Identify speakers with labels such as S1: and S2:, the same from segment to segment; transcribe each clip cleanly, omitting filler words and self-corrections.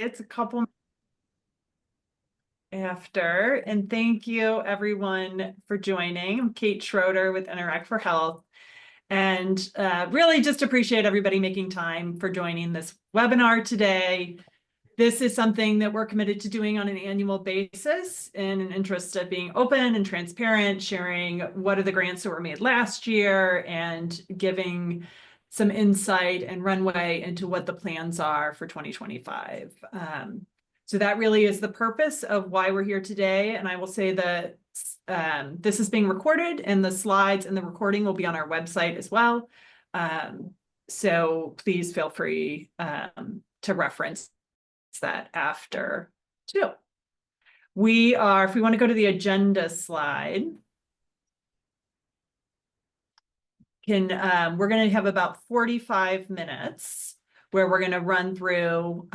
S1: It's a couple after, and thank you everyone for joining. I'm Kate Schroeder with Interact for Health, and really just appreciate everybody making time for joining this webinar today. This is something that we're committed to doing on an annual basis in an interest of being open and transparent, sharing what are the grants that were made last year and giving some insight and runway into what the plans are for 2025. So that really is the purpose of why we're here today. And I will say that this is being recorded and the slides and the recording will be on our website as well. So please feel free to reference that after too. If we want to go to the agenda slide, we're going to have about 45 minutes where we're going to run through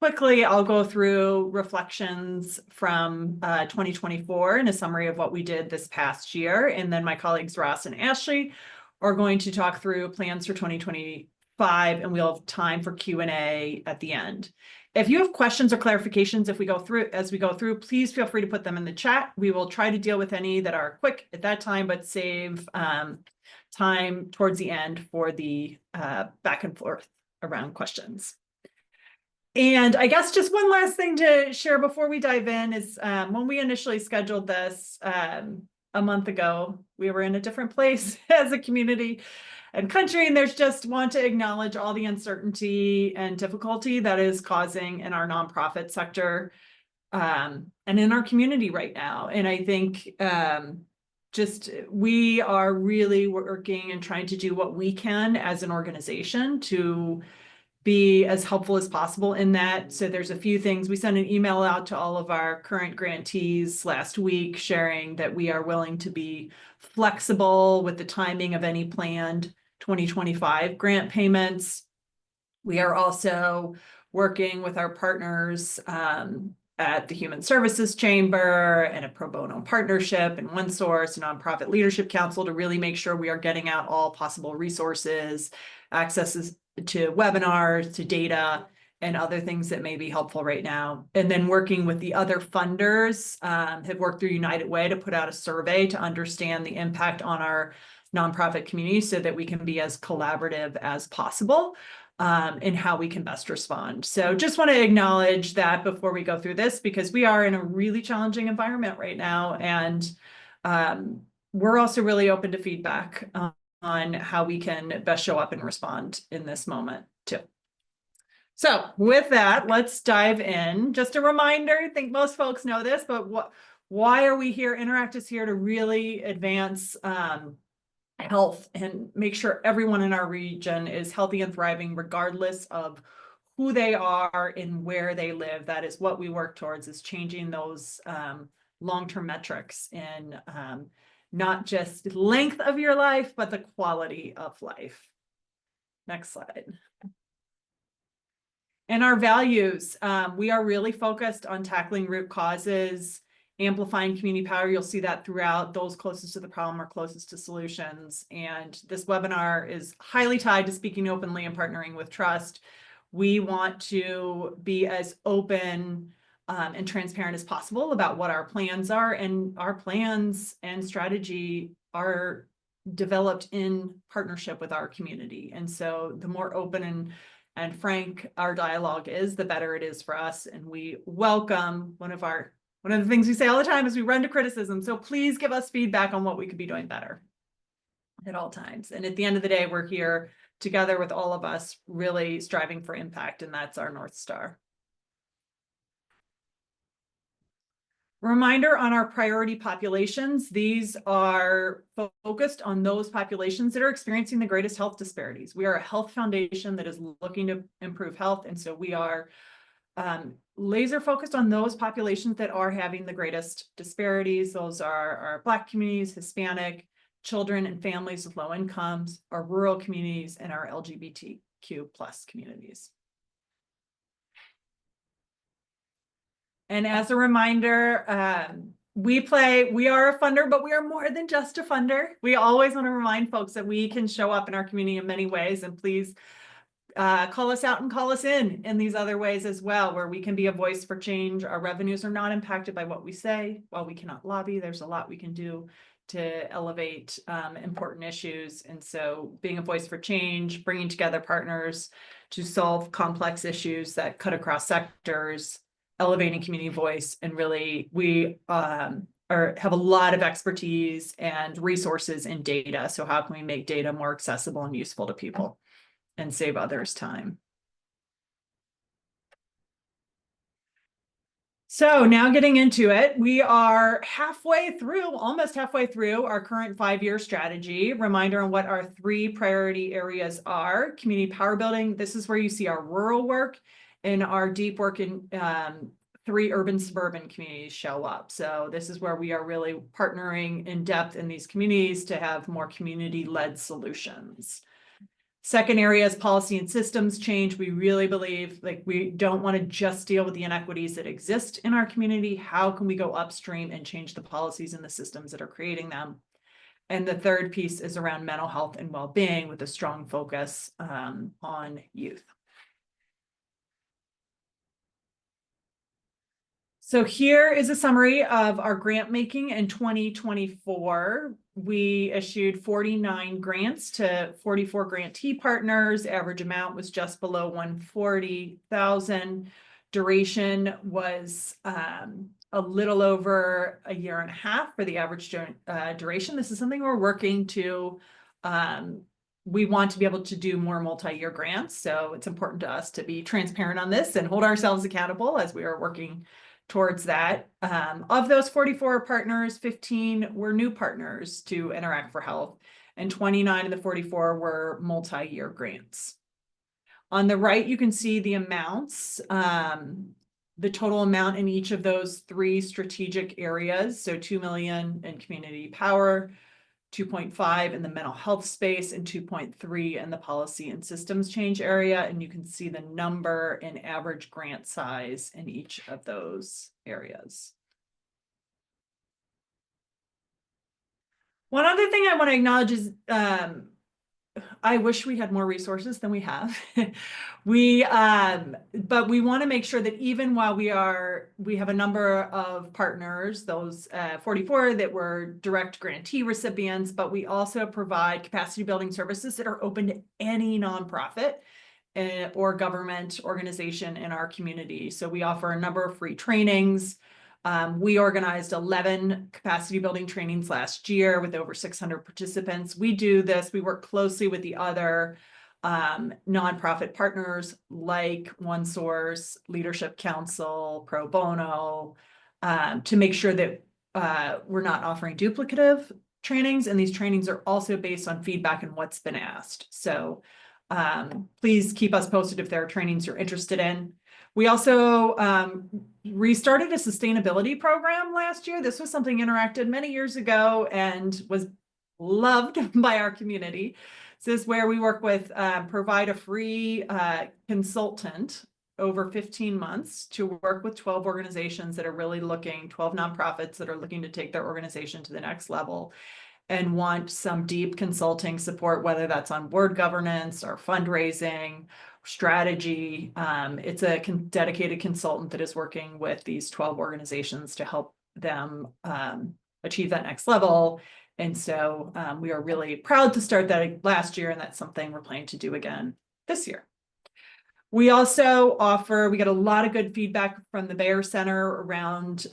S1: quickly. I'll go through reflections from 2024 and a summary of what we did this past year. And then my colleagues Ross and Ashley are going to talk through plans for 2025, and we'll have time for Q&A at the end. If you have questions or clarifications as we go through, please feel free to put them in the chat. We will try to deal with any that are quick at that time, but save time towards the end for the back and forth around questions. And I guess just one last thing to share before we dive in is when we initially scheduled this a month ago, we were in a different place as a community and country, and there's just want to acknowledge all the uncertainty and difficulty that is causing in our nonprofit sector and in our community right now. And I think we are really working and trying to do what we can as an organization to be as helpful as possible in that. So there's a few things. We sent an email out to all of our current grantees last week sharing that we are willing to be flexible with the timing of any planned 2025 grant payments. We are also working with our partners at the Human Services Chamber and a pro bono partnership and OneSource, a nonprofit leadership council, to really make sure we are getting out all possible resources, accesses to webinars, to data, and other things that may be helpful right now. And then working with the other funders, have worked through United Way to put out a survey to understand the impact on our nonprofit community so that we can be as collaborative as possible in how we can best respond. So just want to acknowledge that before we go through this, because we are in a really challenging environment right now. And we're also really open to feedback on how we can best show up and respond in this moment too. So with that, let's dive in. Just a reminder, I think most folks know this, but why are we here? Interact is here to really advance health and make sure everyone in our region is healthy and thriving, regardless of who they are and where they live. That is what we work towards, is changing those long-term metrics in not just length of your life, but the quality of life. Next slide. And our values, we are really focused on tackling root causes, amplifying community power. You'll see that throughout. Those closest to the problem are closest to solutions. And this webinar is highly tied to speaking openly and partnering with trust. We want to be as open and transparent as possible about what our plans are, and our plans and strategy are developed in partnership with our community. And so the more open and frank our dialogue is, the better it is for us. And we welcome one of the things we say all the time is we run to criticism. So please give us feedback on what we could be doing better at all times. And at the end of the day, we're here together with all of us, really striving for impact, and that's our North Star. Reminder on our priority populations. These are focused on those populations that are experiencing the greatest health disparities. We are a health foundation that is looking to improve health. And so we are laser focused on those populations that are having the greatest disparities. Those are our Black communities, Hispanic, children and families with low incomes, our rural communities, and our LGBTQ+ communities. And as a reminder, we are a funder, but we are more than just a funder. We always want to remind folks that we can show up in our community in many ways, and please call us out and call us in these other ways as well, where we can be a voice for change. Our revenues are not impacted by what we say. While we cannot lobby, there's a lot we can do to elevate important issues. And so being a voice for change, bringing together partners to solve complex issues that cut across sectors, elevating community voice, and really we have a lot of expertise and resources in data. So how can we make data more accessible and useful to people and save others time? So now getting into it, we are almost halfway through our current 5-year strategy. Reminder on what our 3 priority areas are. Community power building. This is where you see our rural work and our deep work in 3 urban suburban communities show up. So this is where we are really partnering in depth in these communities to have more community-led solutions. Second area is policy and systems change. We really believe we don't want to just deal with the inequities that exist in our community. How can we go upstream and change the policies and the systems that are creating them? And the third piece is around mental health and well-being with a strong focus on youth. So here is a summary of our grant making in 2024. We issued 49 grants to 44 grantee partners. Average amount was just below 140,000. Duration was a little over a year and a half for the average duration. This is something we're working to. We want to be able to do more multi-year grants. So it's important to us to be transparent on this and hold ourselves accountable as we are working towards that. Of those 44 partners, 15 were new partners to Interact for Health, and 29 of the 44 were multi-year grants. On the right, you can see the amounts, the total amount in each of those 3 strategic areas. So 2 million in community power, 2.5 in the mental health space, and 2.3 in the policy and systems change area. And you can see the number and average grant size in each of those areas. One other thing I want to acknowledge is I wish we had more resources than we have. But we want to make sure that even while we have a number of partners, those 44 that were direct grantee recipients, but we also provide capacity building services that are open to any nonprofit or government organization in our community. So we offer a number of free trainings. We organized 11 capacity building trainings last year with over 600 participants. We do this, we work closely with the other nonprofit partners like OneSource, Leadership Council, Pro Bono, to make sure that we're not offering duplicative trainings. And these trainings are also based on feedback and what's been asked. So please keep us posted if there are trainings you're interested in. We also restarted a sustainability program last year. This was something Interact did many years ago and was loved by our community. This is where we work with, provide a free consultant over 15 months to work with 12 organizations that are really 12 nonprofits that are looking to take their organization to the next level and want some deep consulting support, whether that's on board governance or fundraising, strategy. It's a dedicated consultant that is working with these 12 organizations to help them achieve that next level. And so we are really proud to start that last year, and that's something we're planning to do again this year. We also we get a lot of good feedback from the Bayer Center around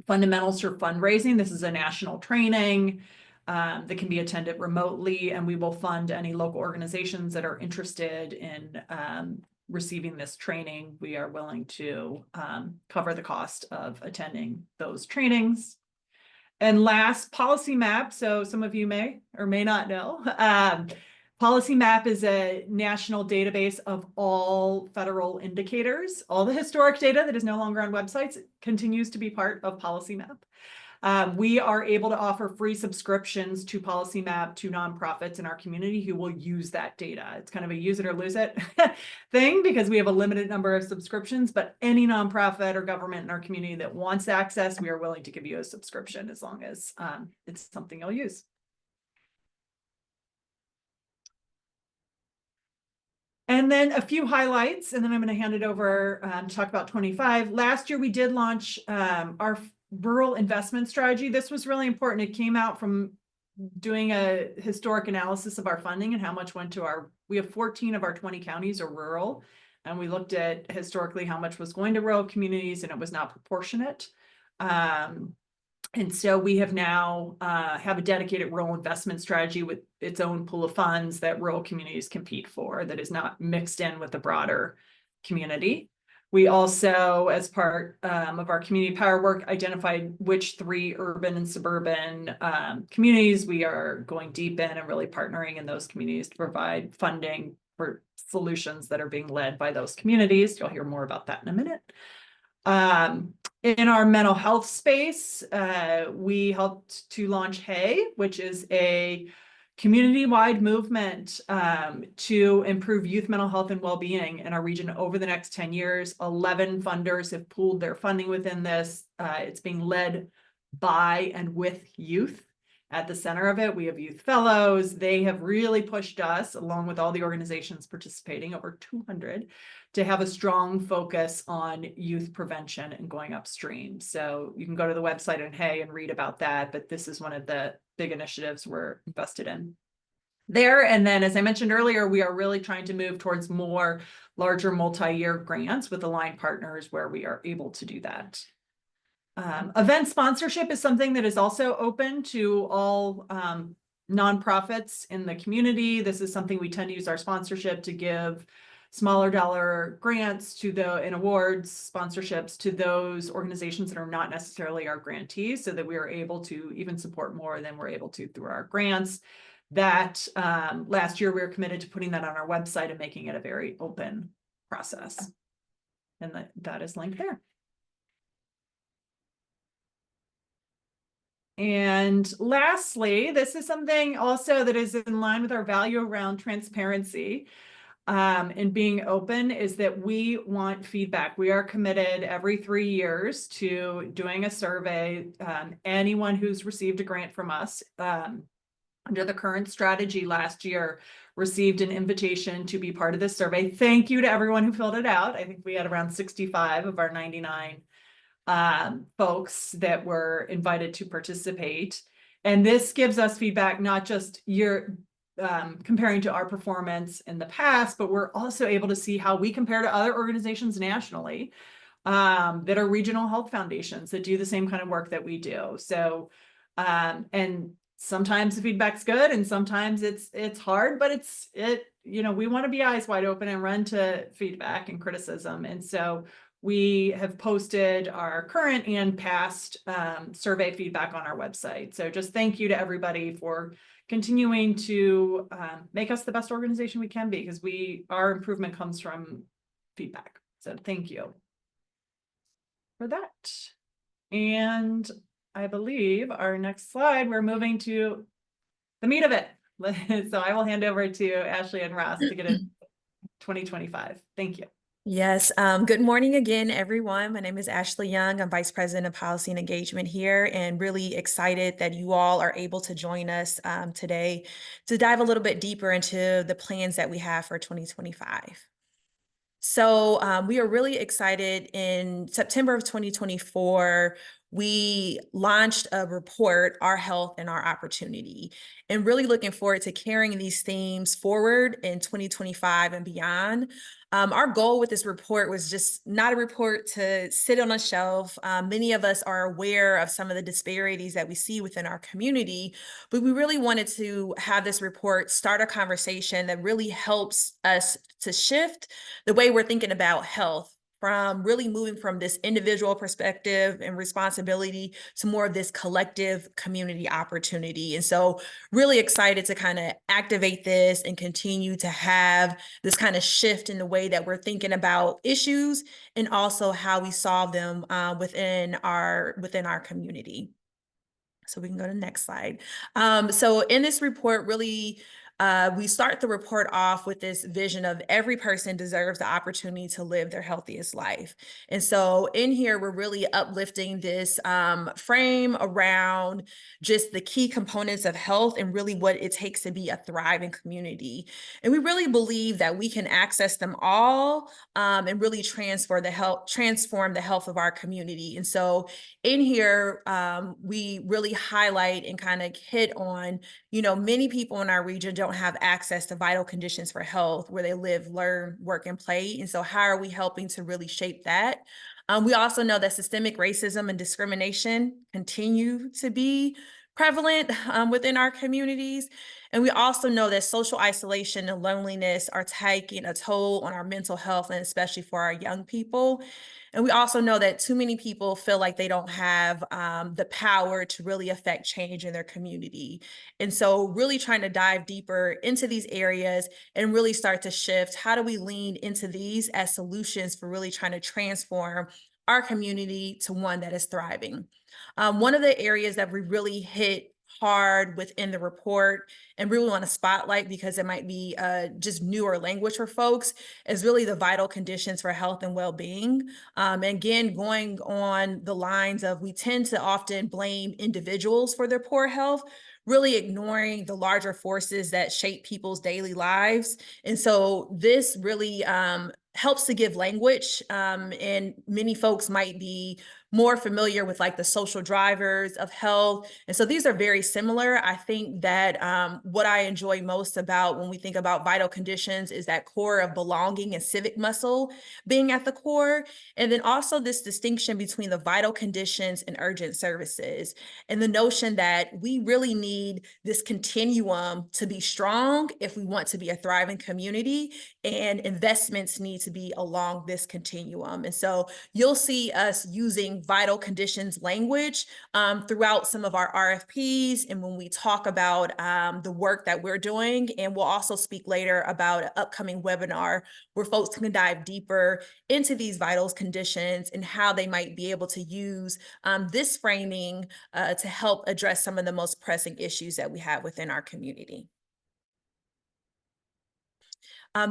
S1: fundamentals for fundraising. This is a national training that can be attended remotely, and we will fund any local organizations that are interested in receiving this training. We are willing to cover the cost of attending those trainings. And last, Policy Map. So some of you may or may not know. Policy Map is a national database of all federal indicators. All the historic data that is no longer on websites continues to be part of Policy Map. We are able to offer free subscriptions to Policy Map to nonprofits in our community who will use that data. It's kind of a use it or lose it thing because we have a limited number of subscriptions, but any nonprofit or government in our community that wants access, we are willing to give you a subscription as long as it's something you'll use. And then a few highlights, and then I'm going to hand it over to talk about 25. Last year, we did launch our rural investment strategy. This was really important. It came out from doing a historic analysis of our funding and how much went to we have 14 of our 20 counties are rural. And we looked at historically how much was going to rural communities, and it was not proportionate. And so we have now have a dedicated rural investment strategy with its own pool of funds that rural communities compete for, that is not mixed in with the broader community. We also, as part of our community power work, identified which 3 urban and suburban communities we are going deep in and really partnering in those communities to provide funding for solutions that are being led by those communities. You'll hear more about that in a minute. In our mental health space, we helped to launch HEY, which is a community-wide movement to improve youth mental health and well-being in our region over the next 10 years. 11 funders have pooled their funding within this. It's being led by and with youth at the center of it. We have youth fellows. They have really pushed us, along with all the organizations participating, over 200, to have a strong focus on youth prevention and going upstream. So you can go to the website and HEY and read about that, but this is one of the big initiatives we're invested in there. And then, as I mentioned earlier, we are really trying to move towards more larger multi-year grants with aligned partners where we are able to do that. Event sponsorship is something that is also open to all nonprofits in the community. This is something we tend to use our sponsorship to give smaller dollar grants and awards, sponsorships to those organizations that are not necessarily our grantees, so that we are able to even support more than we're able to through our grants. That last year we were committed to putting that on our website and making it a very open process. And that is linked there. And lastly, this is something also that is in line with our value around transparency and being open, is that we want feedback. We are committed every 3 years to doing a survey. Anyone who's received a grant from us under the current strategy last year received an invitation to be part of this survey. Thank you to everyone who filled it out. I think we had around 65 of our 99 folks that were invited to participate. And this gives us feedback, not just comparing to our performance in the past, but we're also able to see how we compare to other organizations nationally that are regional health foundations that do the same kind of work that we do. So, and sometimes the feedback's good and sometimes it's hard, but we want to be eyes wide open and run to feedback and criticism. And so we have posted our current and past survey feedback on our website. So just thank you to everybody for continuing to make us the best organization we can be, because our improvement comes from feedback. So thank you for that. And I believe our next slide, we're moving to the meat of it. So I will hand over to Ashley and Ross to get into 2025. Thank you.
S2: Yes. Good morning again, everyone. My name is Ashley Young. I'm Vice President of Policy and Engagement here, and really excited that you all are able to join us today to dive a little bit deeper into the plans that we have for 2025. So we are really excited. In September of 2024, we launched a report, Our Health and Our Opportunity, and really looking forward to carrying these themes forward in 2025 and beyond. Our goal with this report was just not a report to sit on a shelf. Many of us are aware of some of the disparities that we see within our community, but we really wanted to have this report start a conversation that really helps us to shift the way we're thinking about health, from really moving from this individual perspective and responsibility to more of this collective community opportunity. And so really excited to kind of activate this and continue to have this kind of shift in the way that we're thinking about issues and also how we solve them within our community. So we can go to the next slide. So in this report, really we start the report off with this vision of every person deserves the opportunity to live their healthiest life. And so in here, we're really uplifting this frame around just the key components of health and really what it takes to be a thriving community. And we really believe that we can access them all and really transform the health of our community. And so in here, we really highlight and kind of hit on, many people in our region don't have access to vital conditions for health where they live, learn, work, and play. And so how are we helping to really shape that? We also know that systemic racism and discrimination continue to be prevalent within our communities. And we also know that social isolation and loneliness are taking a toll on our mental health, and especially for our young people. And we also know that too many people feel like they don't have the power to really affect change in their community. And so really trying to dive deeper into these areas and really start to shift, how do we lean into these as solutions for really trying to transform our community to one that is thriving? One of the areas that we really hit hard within the report and really want to spotlight, because it might be just newer language for folks, is really the vital conditions for health and well-being. And again, going on the lines of, we tend to often blame individuals for their poor health, really ignoring the larger forces that shape people's daily lives. And so this really helps to give language, and many folks might be more familiar with like the social drivers of health. And so these are very similar. I think that what I enjoy most about when we think about vital conditions is that core of belonging and civic muscle being at the core. And then also this distinction between the vital conditions and urgent services, and the notion that we really need this continuum to be strong if we want to be a thriving community, and investments need to be along this continuum. And so you'll see us using vital conditions language throughout some of our RFPs and when we talk about the work that we're doing. And we'll also speak later about an upcoming webinar where folks can dive deeper into these vital conditions and how they might be able to use this framing to help address some of the most pressing issues that we have within our community.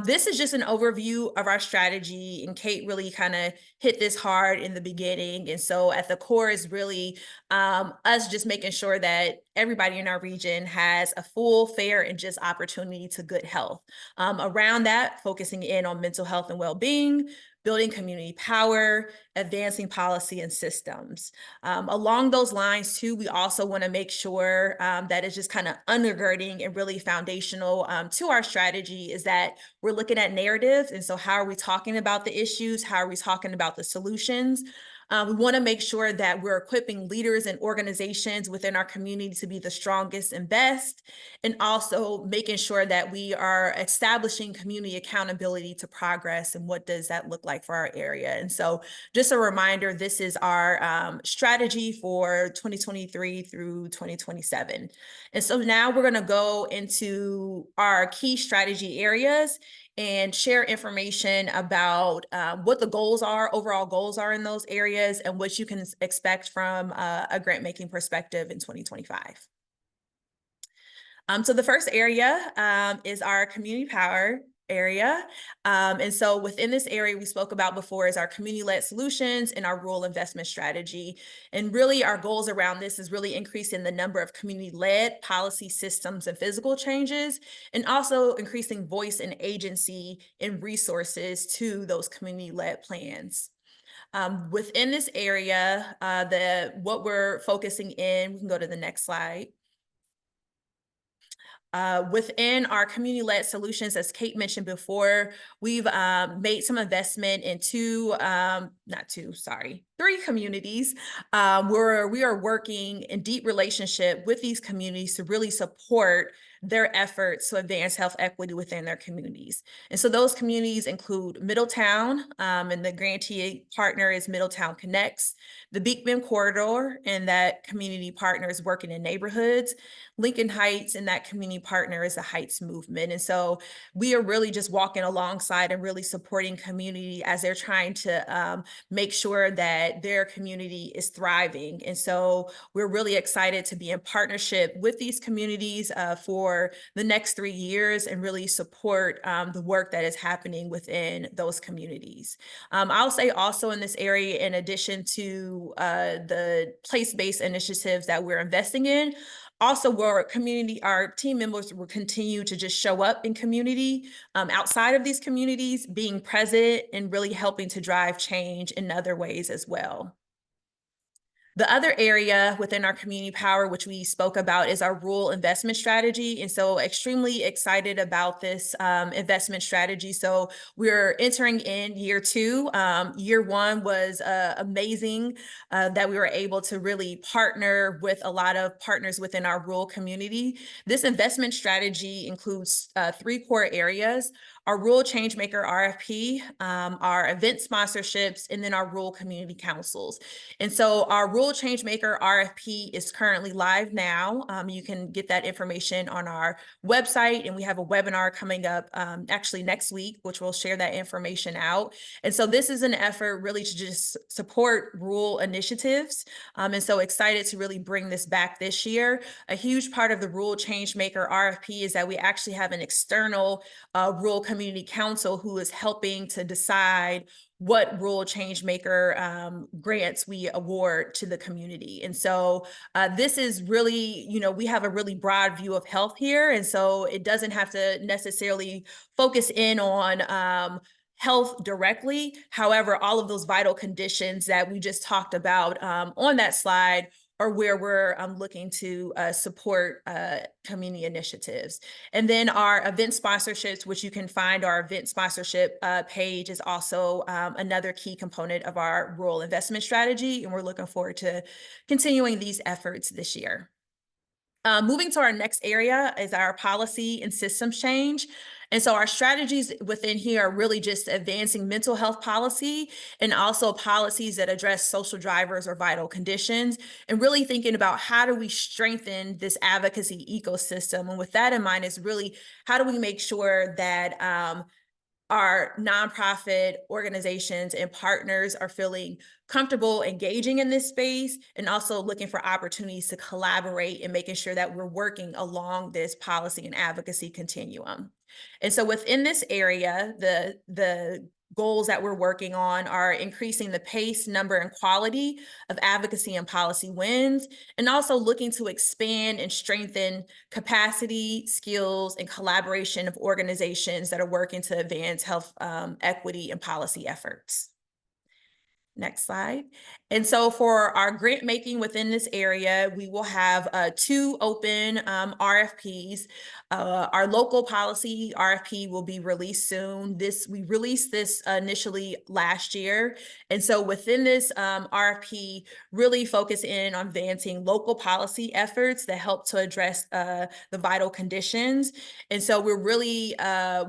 S2: This is just an overview of our strategy, and Kate really kind of hit this hard in the beginning. And so at the core is really us just making sure that everybody in our region has a full, fair, and just opportunity to good health. Around that, focusing in on mental health and well-being, building community power, advancing policy and systems. Along those lines too, we also want to make sure that it's just kind of undergirding and really foundational to our strategy is that we're looking at narratives. And so how are we talking about the issues? How are we talking about the solutions? We want to make sure that we're equipping leaders and organizations within our community to be the strongest and best, and also making sure that we are establishing community accountability to progress. And what does that look like for our area? And so just a reminder, this is our strategy for 2023 through 2027. And so now we're going to go into our key strategy areas and share information about what the goals are, overall goals are in those areas, and what you can expect from a grant making perspective in 2025. So the first area is our community power area. And so within this area we spoke about before is our community-led solutions and our rural investment strategy. And really our goals around this is really increasing the number of community-led policy systems and physical changes, and also increasing voice and agency and resources to those community-led plans. Within this area, what we're focusing in, we can go to the next slide. Within our community-led solutions, as Kate mentioned before, we've made some investment in three communities where we are working in deep relationship with these communities to really support their efforts to advance health equity within their communities. And so those communities include Middletown, and the grantee partner is Middletown Connects, the Beekman Corridor, and that community partner is Working in Neighborhoods, Lincoln Heights, and that community partner is the Heights Movement. And so we are really just walking alongside and really supporting community as they're trying to make sure that their community is thriving. And so we're really excited to be in partnership with these communities for for the next 3 years and really support the work that is happening within those communities. I'll say also in this area, in addition to the place-based initiatives that we're investing in, also where our team members will continue to just show up in community, outside of these communities, being present and really helping to drive change in other ways as well. The other area within our community power, which we spoke about, is our rural investment strategy. And so extremely excited about this investment strategy. So we're entering in year 2. Year 1 was amazing that we were able to really partner with a lot of partners within our rural community. This investment strategy includes 3 core areas: our Rural Changemaker RFP, our event sponsorships, and then our rural community councils. And so our Rural Changemaker RFP is currently live now. You can get that information on our website, and we have a webinar coming up actually next week, which will share that information out. And so this is an effort really to just support rural initiatives. And so excited to really bring this back this year. A huge part of the Rural Changemaker RFP is that we actually have an external rural community council who is helping to decide what rural change maker grants we award to the community. And so this is really, we have a really broad view of health here. And so it doesn't have to necessarily focus in on health directly. However, all of those vital conditions that we just talked about on that slide or where we're looking to support community initiatives. And then our event sponsorships, which you can find our event sponsorship page, is also another key component of our rural investment strategy. And we're looking forward to continuing these efforts this year. Moving to our next area is our policy and systems change. And so our strategies within here are really just advancing mental health policy and also policies that address social drivers or vital conditions, and really thinking about how do we strengthen this advocacy ecosystem. And with that in mind is really how do we make sure that our nonprofit organizations and partners are feeling comfortable engaging in this space, and also looking for opportunities to collaborate and making sure that we're working along this policy and advocacy continuum. And so within this area, the goals that we're working on are increasing the pace, number, and quality of advocacy and policy wins, and also looking to expand and strengthen capacity, skills, and collaboration of organizations that are working to advance health equity and policy efforts. Next slide. And so for our grant making within this area, we will have 2 open RFPs. Our local policy RFP will be released soon. We released this initially last year. And so within this RFP, really focus in on advancing local policy efforts that help to address the vital conditions. And so we're really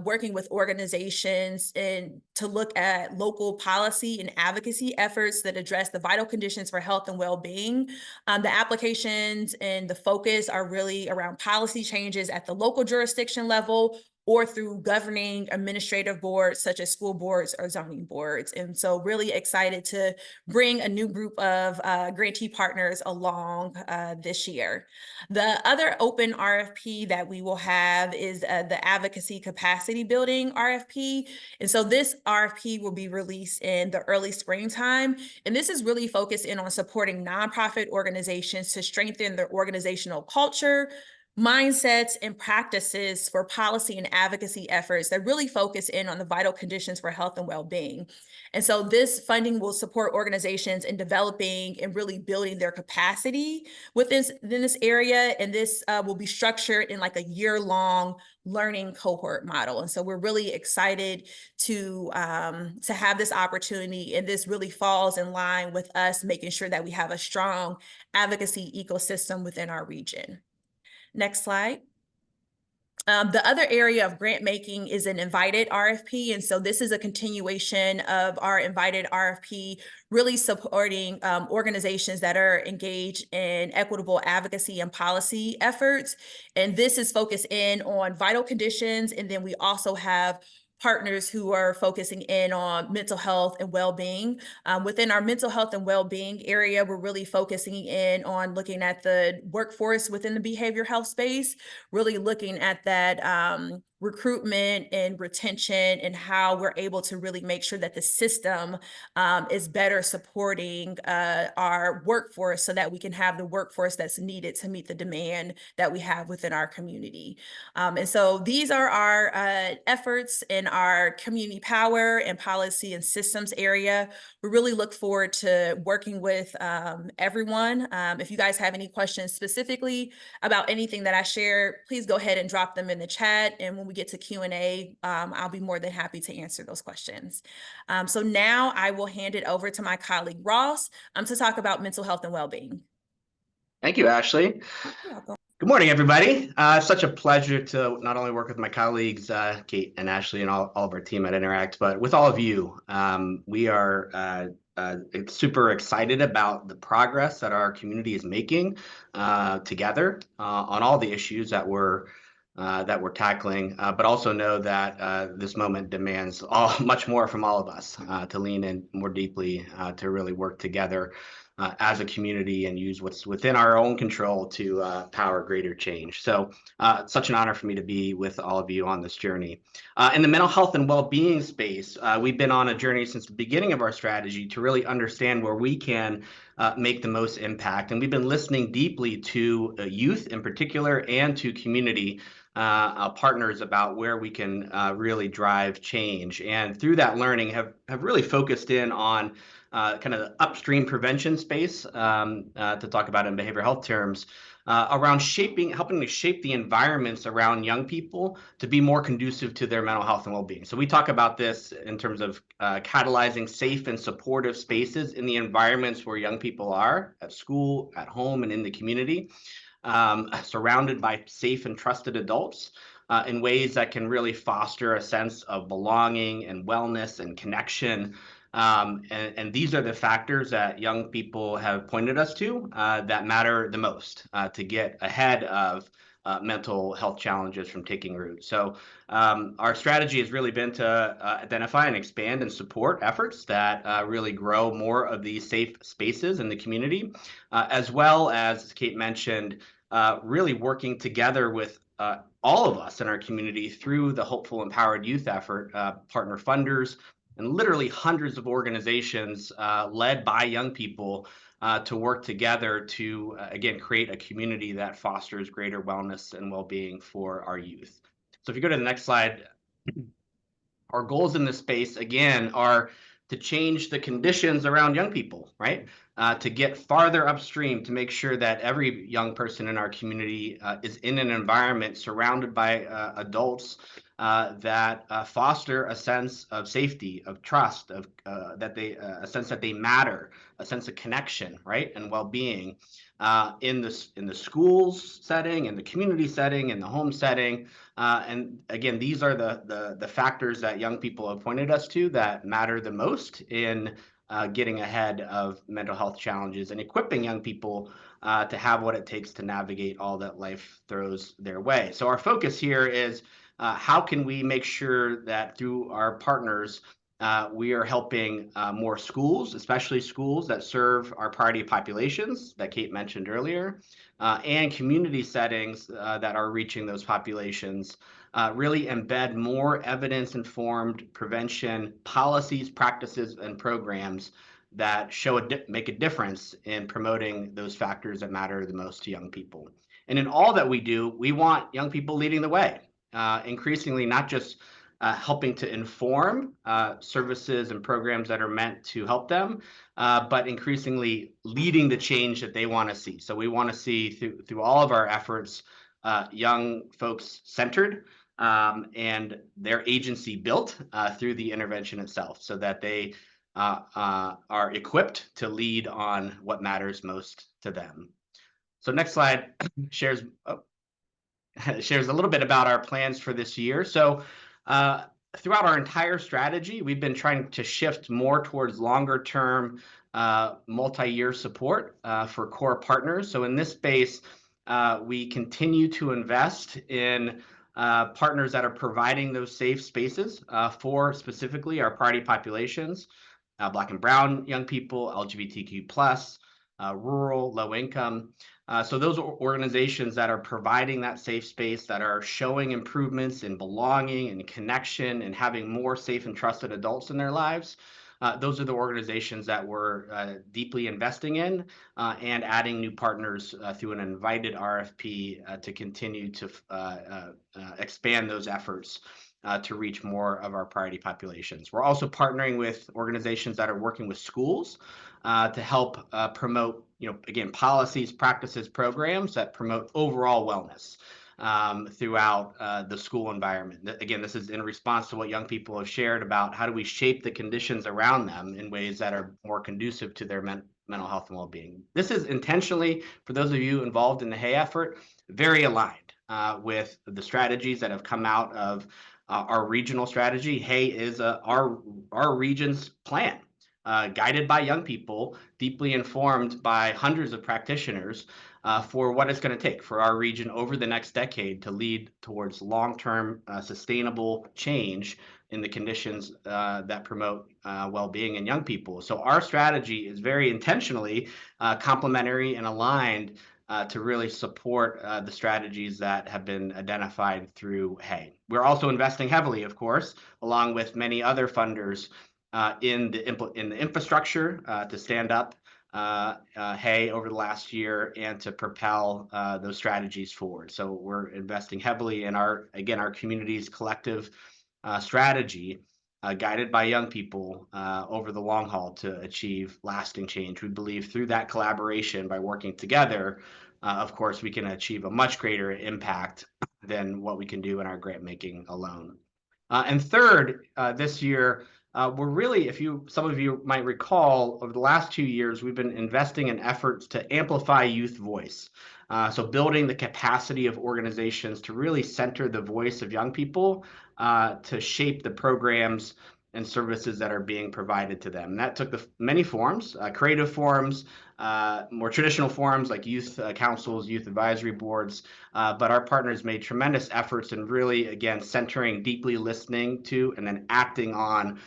S2: working with organizations and to look at local policy and advocacy efforts that address the vital conditions for health and well-being. The applications and the focus are really around policy changes at the local jurisdiction level or through governing administrative boards such as school boards or zoning boards. And so really excited to bring a new group of grantee partners along this year. The other open RFP that we will have is the advocacy capacity building RFP. And so this RFP will be released in the early springtime. And this is really focused in on supporting nonprofit organizations to strengthen their organizational culture, mindsets, and practices for policy and advocacy efforts that really focus in on the vital conditions for health and well-being. And so this funding will support organizations in developing and really building their capacity within this area. And this will be structured in like a year-long learning cohort model. And so we're really excited to have this opportunity. And this really falls in line with us making sure that we have a strong advocacy ecosystem within our region. Next slide. The other area of grant making is an invited RFP. And so this is a continuation of our invited RFP, really supporting organizations that are engaged in equitable advocacy and policy efforts. And this is focused in on vital conditions. And then we also have partners who are focusing in on mental health and well-being. Within our mental health and well-being area, we're really focusing in on looking at the workforce within the behavioral health space, really looking at that recruitment and retention and how we're able to really make sure that the system is better supporting our workforce so that we can have the workforce that's needed to meet the demand that we have within our community. And so these are our efforts in our community power and policy and systems area. We really look forward to working with everyone. If you guys have any questions specifically about anything that I shared, please go ahead and drop them in the chat. And when we get to Q&A, I'll be more than happy to answer those questions. So now I will hand it over to my colleague Ross to talk about mental health and well-being.
S3: Thank you, Ashley.
S2: You're welcome.
S3: Good morning, everybody. Such a pleasure to not only work with my colleagues, Kate and Ashley, and all of our team at Interact, but with all of you. We are super excited about the progress that our community is making together on all the issues that we're tackling, but also know that this moment demands much more from all of us to lean in more deeply to really work together as a community and use what's within our own control to power greater change. So such an honor for me to be with all of you on this journey. In the mental health and well-being space, we've been on a journey since the beginning of our strategy to really understand where we can make the most impact. And we've been listening deeply to youth in particular and to community partners about where we can really drive change. And through that learning have really focused in on kind of the upstream prevention space to talk about in behavioral health terms around helping to shape the environments around young people to be more conducive to their mental health and well-being. So we talk about this in terms of catalyzing safe and supportive spaces in the environments where young people are at school, at home, and in the community, surrounded by safe and trusted adults in ways that can really foster a sense of belonging and wellness and connection. And these are the factors that young people have pointed us to that matter the most to get ahead of mental health challenges from taking root. So our strategy has really been to identify and expand and support efforts that really grow more of these safe spaces in the community, as well as Kate mentioned, really working together with all of us in our community through the Hopeful Empowered Youth effort, partner funders, and literally hundreds of organizations led by young people to work together to, again, create a community that fosters greater wellness and well-being for our youth. So if you go to the next slide, our goals in this space, again, are to change the conditions around young people, right? To get farther upstream, to make sure that every young person in our community is in an environment surrounded by adults that foster a sense of safety, of trust, of a sense that they matter, a sense of connection, right, and well-being in the schools setting, in the community setting, in the home setting. And again, these are the factors that young people have pointed us to that matter the most in getting ahead of mental health challenges and equipping young people to have what it takes to navigate all that life throws their way. So our focus here is how can we make sure that through our partners, we are helping more schools, especially schools that serve our priority populations that Kate mentioned earlier, and community settings that are reaching those populations, really embed more evidence-informed prevention policies, practices, and programs that make a difference in promoting those factors that matter the most to young people. And in all that we do, we want young people leading the way, increasingly not just helping to inform services and programs that are meant to help them, but increasingly leading the change that they want to see. So we want to see through all of our efforts, young folks centered and their agency built through the intervention itself so that they are equipped to lead on what matters most to them. So next slide shares a little bit about our plans for this year. So throughout our entire strategy, we've been trying to shift more towards longer term multi-year support for core partners. So in this space, we continue to invest in partners that are providing those safe spaces for specifically our priority populations, Black and Brown young people, LGBTQ+, rural, low income. So those are organizations that are providing that safe space, that are showing improvements in belonging and connection and having more safe and trusted adults in their lives. Those are the organizations that we're deeply investing in and adding new partners through an invited RFP to continue to expand those efforts to reach more of our priority populations. We're also partnering with organizations that are working with schools to help promote, again, policies, practices, programs that promote overall wellness throughout the school environment. Again, this is in response to what young people have shared about how do we shape the conditions around them in ways that are more conducive to their mental health and well-being. This is intentionally, for those of you involved in the HEY effort, very aligned with the strategies that have come out of our regional strategy. HEY is our region's plan, guided by young people, deeply informed by hundreds of practitioners for what it's going to take for our region over the next decade to lead towards long-term sustainable change in the conditions that promote well-being in young people. So our strategy is very intentionally complementary and aligned to really support the strategies that have been identified through HEY. We're also investing heavily, of course, along with many other funders in the infrastructure to stand up HEY over the last year and to propel those strategies forward. So we're investing heavily in our community's collective strategy guided by young people over the long haul to achieve lasting change. We believe through that collaboration, by working together, of course, we can achieve a much greater impact than what we can do in our grant making alone. And third, this year, we're really, some of you might recall, over the last 2 years, we've been investing in efforts to amplify youth voice. So building the capacity of organizations to really center the voice of young people to shape the programs and services that are being provided to them. And that took many forms, creative forms, more traditional forms like youth councils, youth advisory boards, but our partners made tremendous efforts in really, again, centering, deeply listening to, and then acting on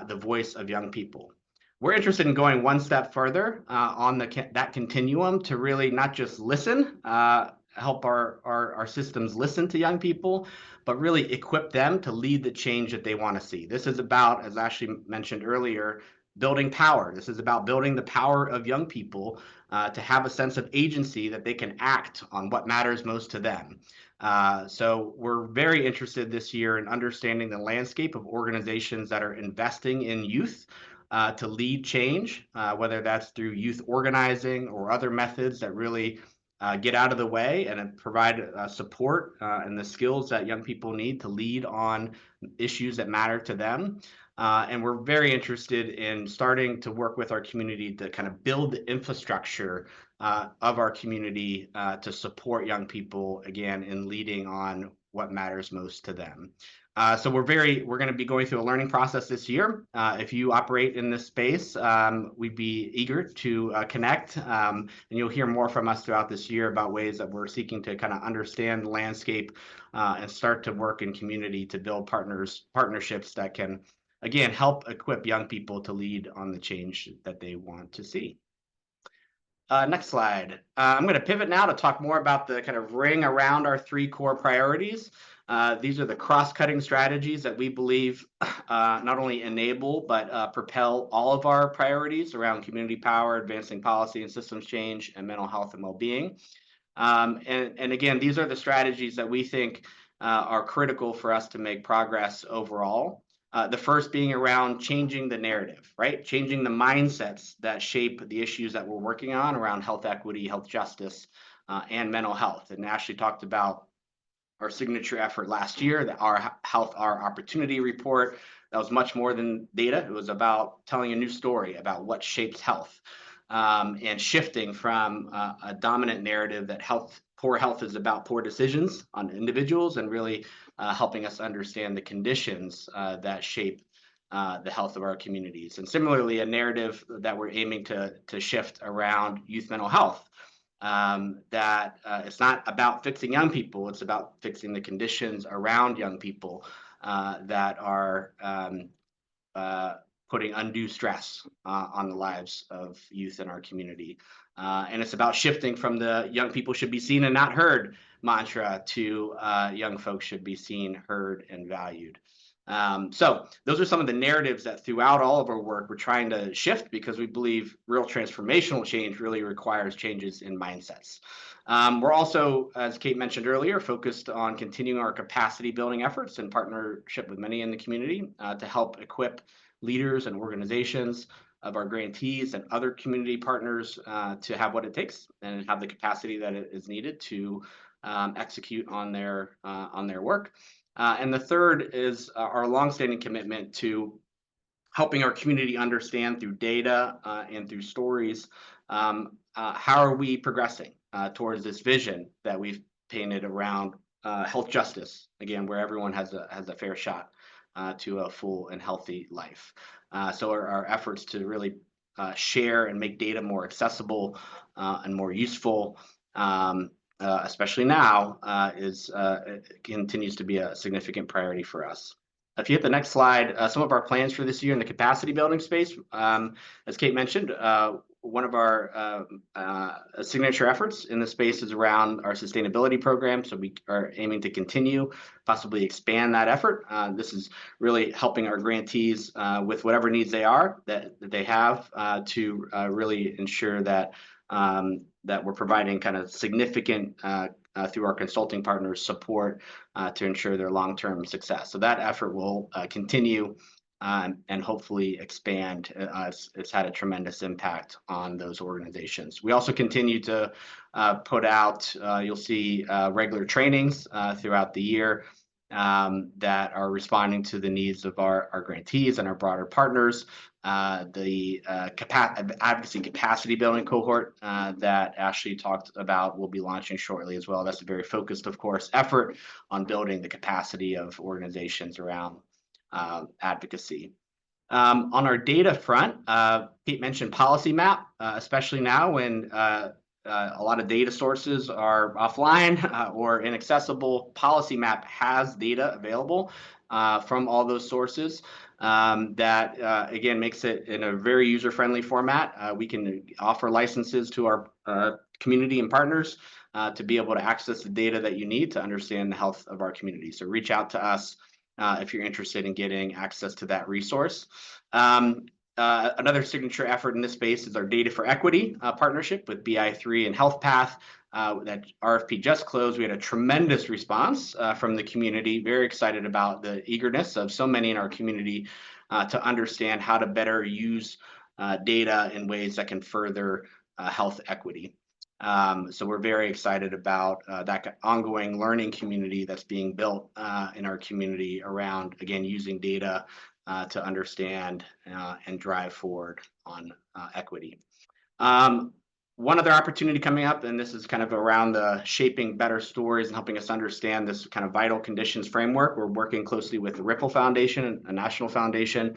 S3: the voice of young people. We're interested in going one step further on that continuum to really not just listen, help our systems listen to young people, but really equip them to lead the change that they want to see. This is about, as Ashley mentioned earlier, building power. This is about building the power of young people to have a sense of agency that they can act on what matters most to them. So we're very interested this year in understanding the landscape of organizations that are investing in youth to lead change, whether that's through youth organizing or other methods that really get out of the way and provide support and the skills that young people need to lead on issues that matter to them. And we're very interested in starting to work with our community to kind of build the infrastructure of our community to support young people, again, in leading on what matters most to them. So we're going to be going through a learning process this year. If you operate in this space, we'd be eager to connect, and you'll hear more from us throughout this year about ways that we're seeking to kind of understand the landscape and start to work in community to build partnerships that can, again, help equip young people to lead on the change that they want to see. Next slide. I'm going to pivot now to talk more about the kind of ring around our 3 core priorities. These are the cross-cutting strategies that we believe not only enable, but propel all of our priorities around community power, advancing policy and systems change, and mental health and well-being. And again, these are the strategies that we think are critical for us to make progress overall. The first being around changing the narrative, right? Changing the mindsets that shape the issues that we're working on around health equity, health justice, and mental health. And Ashley talked about our signature effort last year, our Health, Our Opportunity report. That was much more than data. It was about telling a new story about what shapes health and shifting from a dominant narrative that poor health is about poor decisions on individuals and really helping us understand the conditions that shape the health of our communities. And similarly, a narrative that we're aiming to shift around youth mental health. that it's not about fixing young people, it's about fixing the conditions around young people that are putting undue stress on the lives of youth in our community. And it's about shifting from the young people should be seen and not heard mantra to young folks should be seen, heard, and valued. So those are some of the narratives that throughout all of our work we're trying to shift because we believe real transformational change really requires changes in mindsets. We're also, as Kate mentioned earlier, focused on continuing our capacity building efforts in partnership with many in the community to help equip leaders and organizations of our grantees and other community partners to have what it takes and have the capacity that is needed to execute on their work. And the third is our longstanding commitment to helping our community understand through data and through stories how are we progressing towards this vision that we've painted around health justice, again, where everyone has a fair shot to a full and healthy life. So our efforts to really share and make data more accessible and more useful, especially now, continues to be a significant priority for us. If you hit the next slide, some of our plans for this year in the capacity building space, as Kate mentioned, one of our signature efforts in this space is around our sustainability program. So we are aiming to continue, possibly expand that effort. This is really helping our grantees with whatever needs they are that they have to really ensure that that we're providing kind of significant through our consulting partners support to ensure their long-term success. So that effort will continue and hopefully expand. It's had a tremendous impact on those organizations. We also continue to put out, you'll see regular trainings throughout the year that are responding to the needs of our grantees and our broader partners. The advocacy capacity building cohort that Ashley talked about will be launching shortly as well. That's a very focused, of course, effort on building the capacity of organizations around advocacy. On our data front, Pete mentioned Policy Map, especially now when a lot of data sources are offline or inaccessible. Policy Map has data available from all those sources that, again, makes it in a very user-friendly format. We can offer licenses to our community and partners to be able to access the data that you need to understand the health of our community. So reach out to us if you're interested in getting access to that resource. Another signature effort in this space is our Data for Equity partnership with BI3 and HealthPath. That RFP just closed. We had a tremendous response from the community. Very excited about the eagerness of so many in our community to understand how to better use data in ways that can further health equity. So we're very excited about that ongoing learning community that's being built in our community around, again, using data to understand and drive forward on equity. One other opportunity coming up, and this is kind of around the shaping better stories and helping us understand this kind of vital conditions framework. We're working closely with the Ripple Foundation, a national foundation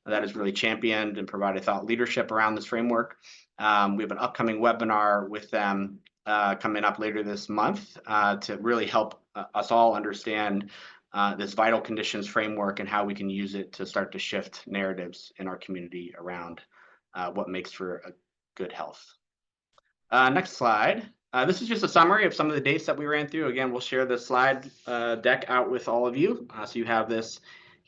S3: that has really championed and provided thought leadership around this framework. We have an upcoming webinar with them coming up later this month to really help us all understand this vital conditions framework and how we can use it to start to shift narratives in our community around what makes for a good health. Next slide. This is just a summary of some of the dates that we ran through. Again, we'll share the slide deck out with all of you so you have this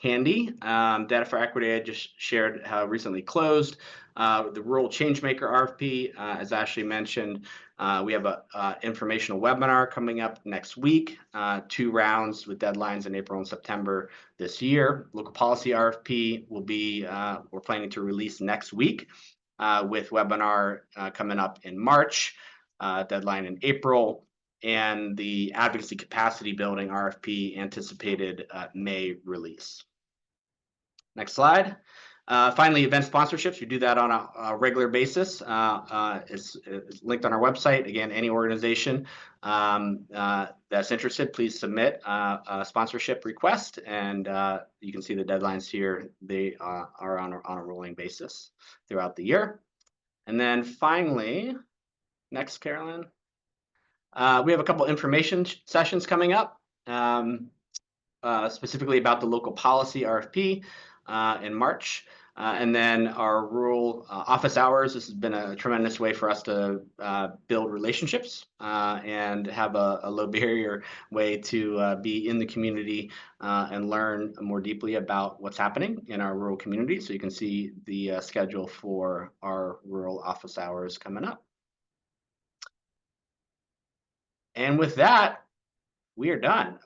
S3: handy. Data for Equity, I just shared how recently closed. The Rural Changemaker RFP, as Ashley mentioned, we have an informational webinar coming up next week, 2 rounds with deadlines in April and September this year. Local Policy RFP will be, we're planning to release next week with webinar coming up in March, deadline in April, and the Advocacy Capacity Building RFP anticipated May release. Next slide. Finally, event sponsorships. We do that on a regular basis. It's linked on our website. Again, any organization that's interested, please submit a sponsorship request, and you can see the deadlines here. They are on a rolling basis throughout the year. And then finally, next, Carolyn. We have a couple information sessions coming up, specifically about the local policy RFP in March. And then our rural office hours. This has been a tremendous way for us to build relationships and have a low barrier way to be in the community and learn more deeply about what's happening in our rural community. So you can see the schedule for our rural office hours coming up. And with that, we are done.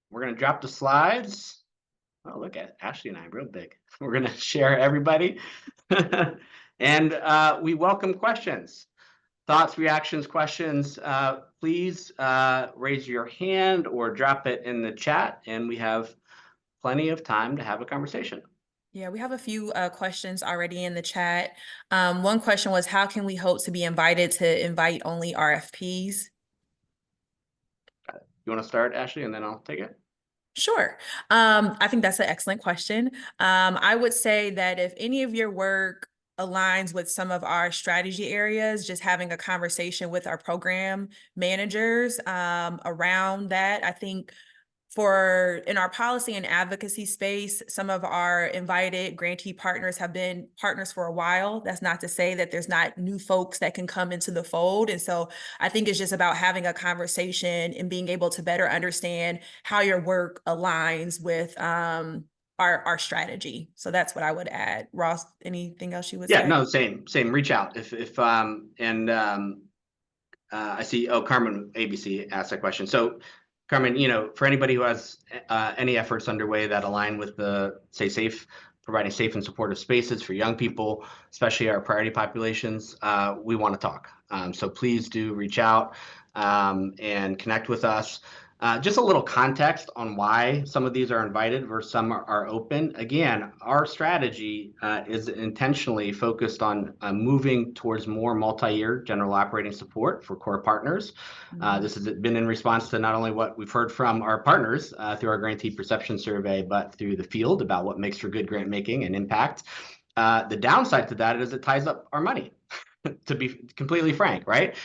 S3: We're going to drop the slides. Oh, look at Ashley and I, real big. We're going to share everybody. And we welcome questions, thoughts, reactions, questions. Please raise your hand or drop it in the chat, and we have plenty of time to have a conversation.
S2: Yeah, we have a few questions already in the chat. One question was, how can we hope to be invited to invite-only RFPs?
S3: You want to start, Ashley, and then I'll take it?
S2: Sure. I think that's an excellent question. I would say that if any of your work aligns with some of our strategy areas, just having a conversation with our program managers around that, I think in our policy and advocacy space, some of our invited grantee partners have been partners for a while. That's not to say that there's not new folks that can come into the fold. And so I think it's just about having a conversation and being able to better understand how your work aligns with our strategy. So that's what I would add. Ross, anything else you would say?
S3: Yeah, no, same. Reach out I see, Carmen ABC asked that question. So Carmen, for anybody who has any efforts underway that align with providing safe and supportive spaces for young people, especially our priority populations, we want to talk. So please do reach out and connect with us. Just a little context on why some of these are invited versus some are open. Again, our strategy is intentionally focused on moving towards more multi-year general operating support for core partners. This has been in response to not only what we've heard from our partners through our grantee perception survey, but through the field about what makes for good grant making and impact. The downside to that is it ties up our money. To be completely frank, right?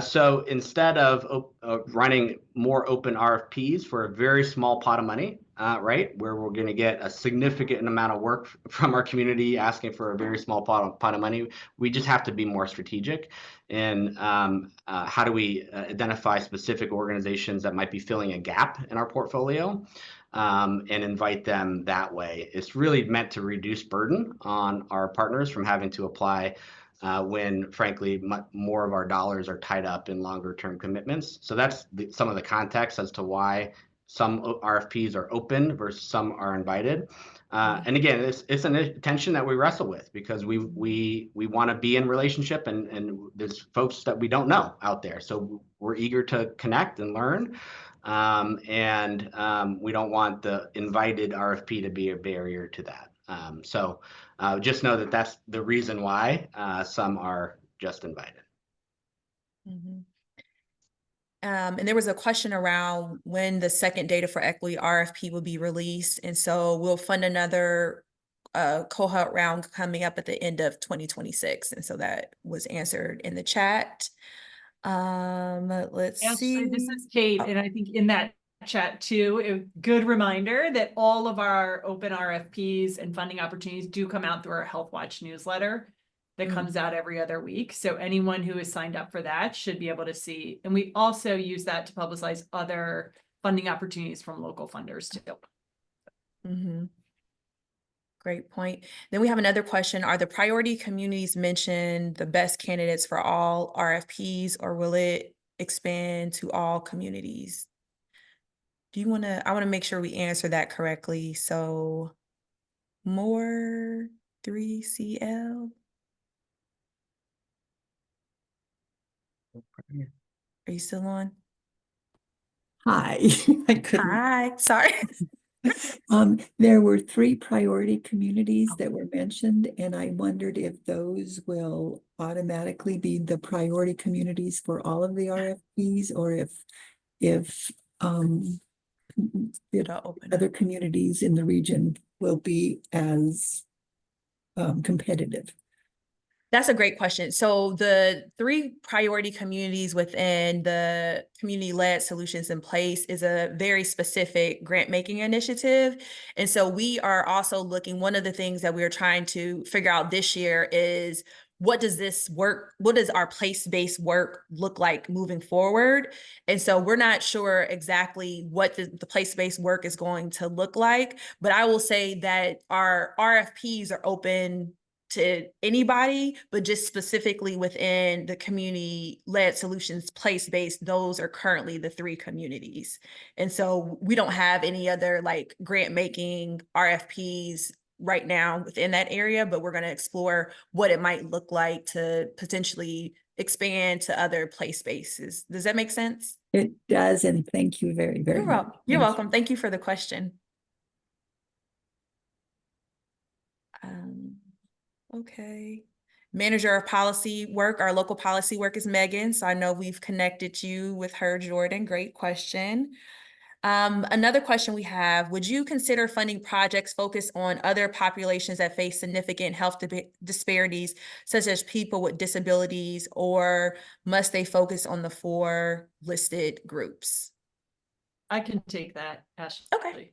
S3: So instead of running more open RFPs for a very small pot of money, right, where we're going to get a significant amount of work from our community asking for a very small pot of money, we just have to be more strategic in how do we identify specific organizations that might be filling a gap in our portfolio and invite them that way. It's really meant to reduce burden on our partners from having to apply when, frankly, more of our dollars are tied up in longer term commitments. So that's some of the context as to why some RFPs are open versus some are invited. And again, it's an tension that we wrestle with because we want to be in relationship and there's folks that we don't know out there. So we're eager to connect and learn. We don't want the invited RFP to be a barrier to that. So just know that that's the reason why some are just invited.
S2: Mm-hmm. And there was a question around when the second Data for Equity RFP will be released. And so we'll fund another cohort round coming up at the end of 2026. And so that was answered in the chat. Let's see.
S1: This is Kate, and I think in that chat too, a good reminder that all of our open RFPs and funding opportunities do come out through our Health Watch newsletter that comes out every other week. So anyone who is signed up for that should be able to see. And we also use that to publicize other funding opportunities from local funders too.
S2: Mm-hmm. Great point. Then we have another question. Are the priority communities mentioned the best candidates for all RFPs, or will it expand to all communities? I want to make sure we answer that correctly. So more 3CL. Are you still on?
S4: Hi, I couldn't.
S2: Hi, sorry.
S4: There were 3 priority communities that were mentioned, and I wondered if those will automatically be the priority communities for all of the RFPs, or if other communities in the region will be as competitive.
S2: That's a great question. So the 3 priority communities within the community-led solutions in place is a very specific grant making initiative. And so we are also looking, one of the things that we're trying to figure out this year is what does our place-based work look like moving forward? And so we're not sure exactly what the place-based work is going to look like, but I will say that our RFPs are open to anybody, but just specifically within the community-led solutions place-based, those are currently the 3 communities. And so we don't have any other like grant making RFPs right now within that area, but we're going to explore what it might look like to potentially expand to other place spaces. Does that make sense?
S4: It does, and thank you very, very much.
S2: You're
S4: Thank you.
S2: welcome. Thank you for the question. Okay. Manager of policy work, our local policy work is Megan. So I know we've connected you with her, Jordan. Great question. Another question we have, would you consider funding projects focused on other populations that face significant health disparities, such as people with disabilities, or must they focus on the 4 listed groups?
S1: I can take that, Ashley.
S2: Okay.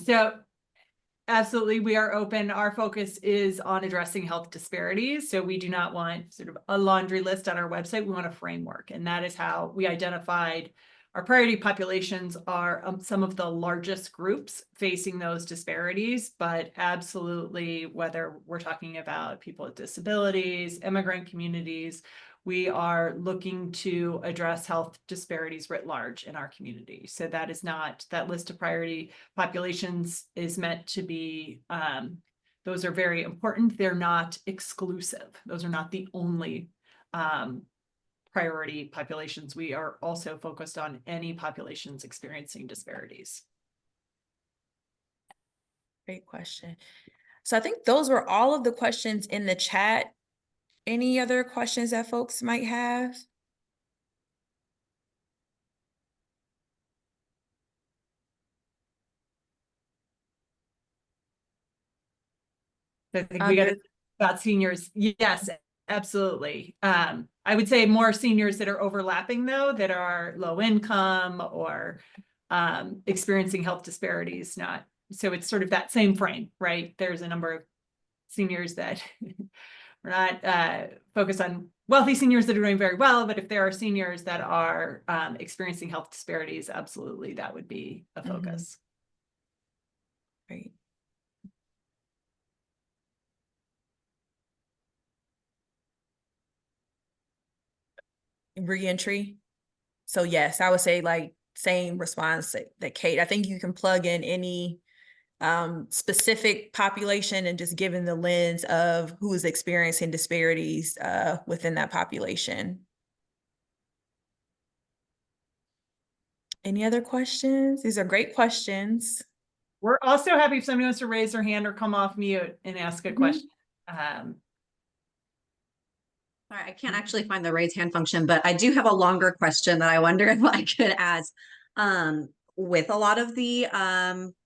S1: So absolutely, we are open. Our focus is on addressing health disparities. So we do not want sort of a laundry list on our website. We want a framework. And that is how we identified our priority populations are some of the largest groups facing those disparities. But absolutely, whether we're talking about people with disabilities, immigrant communities, we are looking to address health disparities writ large in our community. So that is not, that list of priority populations is meant to be, those are very important. They're not exclusive. Those are not the only priority populations. We are also focused on any populations experiencing disparities.
S2: Great question. So I think those were all of the questions in the chat. Any other questions that folks might have?
S1: I think we got it about seniors. Yes, absolutely. I would say more seniors that are overlapping though, that are low income or experiencing health disparities, not, so it's sort of that same frame, right? There's a number of seniors that we're not focused on wealthy seniors that are doing very well, but if there are seniors that are experiencing health disparities, absolutely, that would be a focus.
S2: Great. Reentry. So yes, I would say like same response that Kate. I think you can plug in any specific population and just given the lens of who is experiencing disparities within that population. Any other questions? These are great questions.
S1: We're also happy if somebody wants to raise their hand or come off mute and ask a question.
S5: Sorry, I can't actually find the raise hand function, but I do have a longer question that I wonder if I could ask. With a lot of the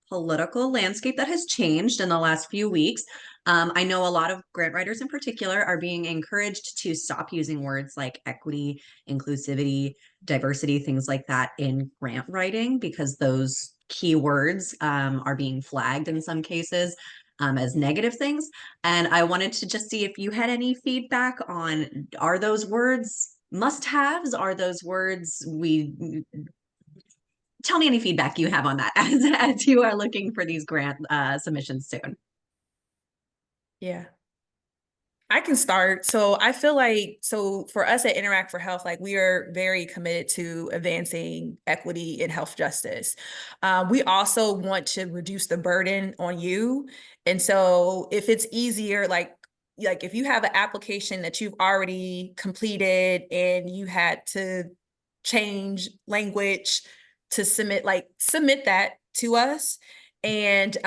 S5: political landscape that has changed in the last few weeks, I know a lot of grant writers in particular are being encouraged to stop using words like equity, inclusivity, diversity, things like that in grant writing because those keywords are being flagged in some cases as negative things. And I wanted to just see if you had any feedback on, are those words must-haves? Are those words tell me any feedback you have on that as you are looking for these grant submissions soon.
S2: Yeah. I can start. So I feel like, so for us at Interact for Health, like we are very committed to advancing equity and health justice. We also want to reduce the burden on you. And so if it's easier, like if you have an application that you've already completed and you had to change language to submit that to us. And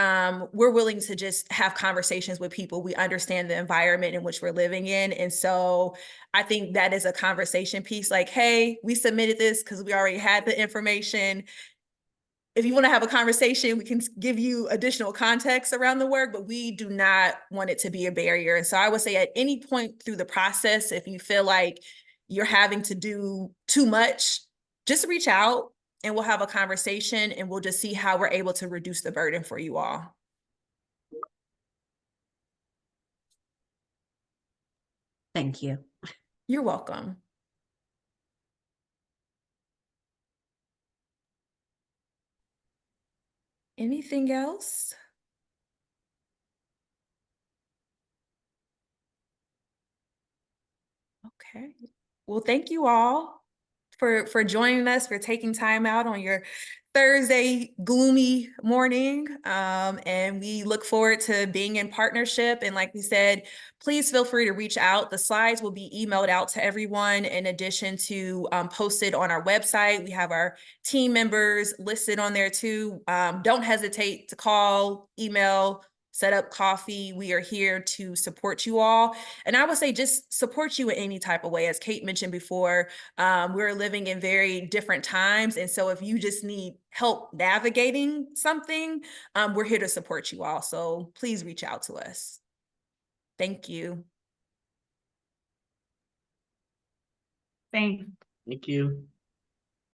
S2: we're willing to just have conversations with people. We understand the environment in which we're living in. And so I think that is a conversation piece like, hey, we submitted this because we already had the information. if you want to have a conversation, we can give you additional context around the work, but we do not want it to be a barrier. And so I would say at any point through the process, if you feel like you're having to do too much, just reach out and we'll have a conversation and we'll just see how we're able to reduce the burden for you all.
S5: Thank you.
S2: You're welcome. Anything else? Okay. Well, thank you all for joining us, for taking time out on your Thursday gloomy morning. And we look forward to being in partnership. And like we said, please feel free to reach out. The slides will be emailed out to everyone in addition to posted on our website. We have our team members listed on there too. Don't hesitate to call, email, set up coffee. We are here to support you all. And I would say just support you in any type of way. As Kate mentioned before, we're living in very different times. And so if you just need help navigating something, we're here to support you all. So please reach out to us. Thank you.
S1: Thank
S3: Thank you.